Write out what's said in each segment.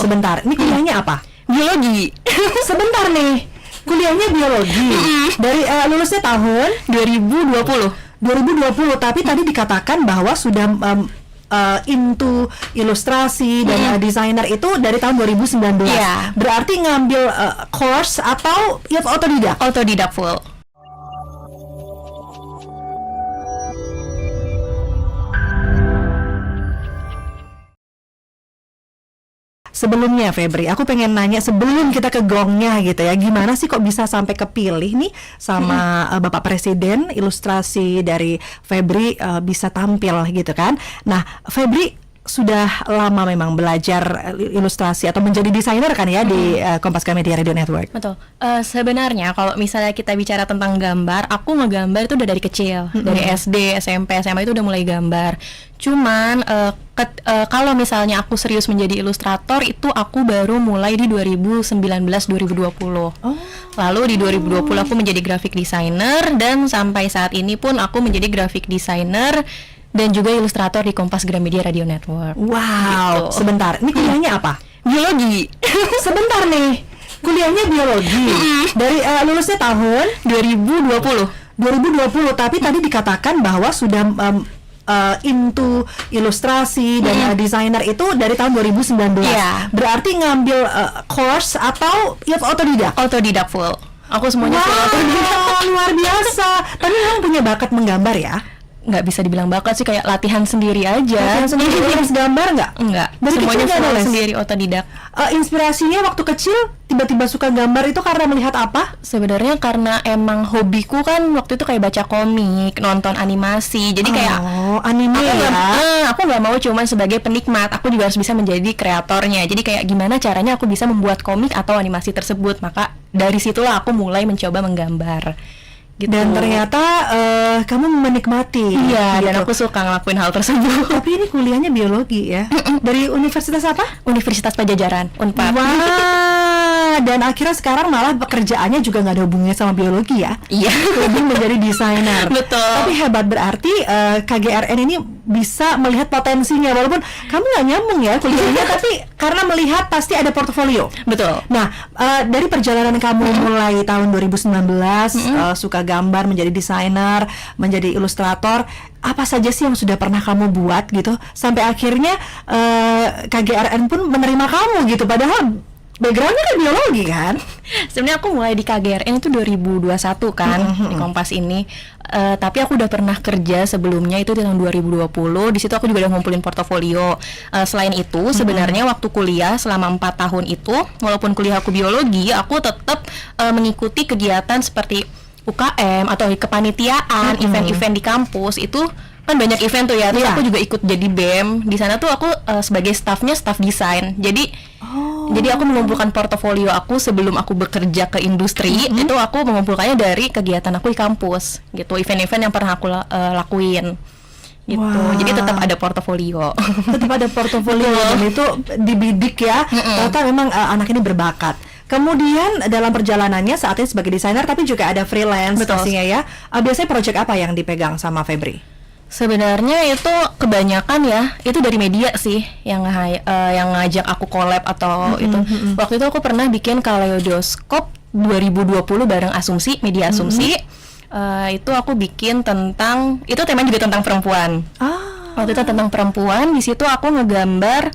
Sebentar, ini kuliahnya apa? Biologi. Sebentar nih, kuliahnya biologi. Dari lulusnya tahun 2020. 2020, tapi tadi dikatakan bahwa sudah into ilustrasi dan desainer itu dari tahun 2019. Iya. Berarti ngambil course atau otodidak? Otodidak full. Sebelumnya Febri, aku pengen nanya sebelum kita ke gongnya gitu ya, gimana sih kok bisa sampai kepilih nih sama Bapak Presiden, ilustrasi dari Febri bisa tampil gitu kan. Nah, Febri sudah lama memang belajar ilustrasi atau menjadi desainer kan ya di Kompas Gramedia Radio Network. Betul. Sebenarnya kalau misalnya kita bicara tentang gambar, aku ngegambar itu udah dari kecil, dari SD, SMP, SMA itu udah mulai gambar. Cuman kalau misalnya aku serius menjadi ilustrator itu aku baru mulai di 2019-2020. Lalu di 2020 aku menjadi graphic designer dan sampai saat ini pun aku menjadi graphic designer dan juga ilustrator di Kompas Gramedia Radio Network. Wow, gitu. Sebentar, ini kuliahnya apa? Biologi. Sebentar nih, kuliahnya biologi. Dari lulusnya tahun 2020. 2020, tapi tadi dikatakan bahwa sudah into ilustrasi dan desainer itu dari tahun 2019. Iya. Berarti ngambil course atau otodidak? Otodidak full. Aku semuanya full otodidak. Luar biasa. Tapi memang punya bakat menggambar ya? Nggak bisa dibilang bakat sih, kayak latihan sendiri aja. Latihan sendiri, les gambar nggak? Enggak. Dari Semuanya kecil nggak ada full les? sendiri otodidak. Inspirasinya waktu kecil tiba-tiba suka gambar itu karena melihat apa? Sebenarnya karena emang hobiku kan waktu itu kayak baca komik, nonton animasi. Jadi kayak anime aku nggak mau cuman sebagai penikmat, aku juga harus bisa menjadi kreatornya. Jadi kayak gimana caranya aku bisa membuat komik atau animasi tersebut. Maka dari situlah aku mulai mencoba menggambar. Gitu. Dan ternyata kamu menikmati. Iya, gitu. dan aku suka ngelakuin hal tersebut. Tapi ini kuliahnya biologi ya. Dari universitas apa? Universitas Pajajaran, Unpad. Wah, dan akhirnya sekarang malah pekerjaannya juga nggak ada hubungannya sama biologi ya. Iya. Lebih menjadi desainer. Betul. Tapi hebat, berarti KGRN ini bisa melihat potensinya walaupun kamu nggak nyambung ya kuliahnya, tapi karena melihat pasti ada portofolio. Betul. Nah, dari perjalanan kamu mulai tahun 2019 suka gambar, menjadi desainer, menjadi ilustrator, apa saja sih yang sudah pernah kamu buat gitu sampai akhirnya KGRN pun menerima kamu gitu, padahal backgroundnya kan biologi kan? Sebenarnya aku mulai di KGRN itu 2021 kan, di Kompas ini. Tapi aku udah pernah kerja sebelumnya itu di tahun 2020. Di situ aku juga udah ngumpulin portofolio. Selain itu, sebenarnya waktu kuliah selama 4 tahun itu, walaupun kuliah aku biologi, aku tetap mengikuti kegiatan seperti UKM atau kepanitiaan, event-event di kampus itu. Kan banyak event tuh ya, terus aku juga ikut jadi BEM. Di sana tuh aku sebagai staffnya staff desain. Jadi aku mengumpulkan portofolio aku sebelum aku bekerja ke industri. Itu aku mengumpulkannya dari kegiatan aku di kampus gitu, event-event yang pernah aku lakuin gitu. Wah. Jadi tetap ada portofolio. Tetap ada portofolio dan itu dibidik ya. Ternyata memang anak ini berbakat. Kemudian dalam perjalanannya saat ini sebagai desainer tapi juga ada freelance pastinya ya. Biasanya project apa yang dipegang sama Febri? Sebenarnya itu kebanyakan ya itu dari media sih yang ngajak aku collab atau itu. Waktu itu aku pernah bikin Kaleidoskop 2020 bareng Asumsi, media Asumsi. Itu aku bikin tentang, itu temanya juga tentang perempuan. Waktu itu tentang perempuan, di situ aku ngegambar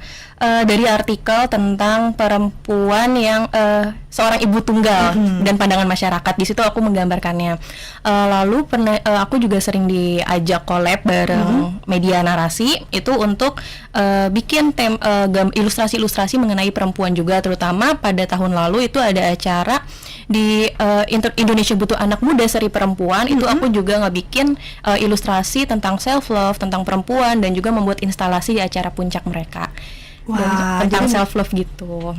dari artikel tentang perempuan yang seorang ibu tunggal dan pandangan masyarakat. Di situ aku menggambarkannya. Lalu aku juga sering diajak collab bareng media narasi itu untuk bikin ilustrasi-ilustrasi mengenai perempuan juga, terutama pada tahun lalu itu ada acara di Indonesia Butuh Anak Muda Seri Perempuan. Itu aku juga ngebikin ilustrasi tentang self love, tentang perempuan, dan juga membuat instalasi di acara puncak mereka. Wah, tentang jadi self love gitu.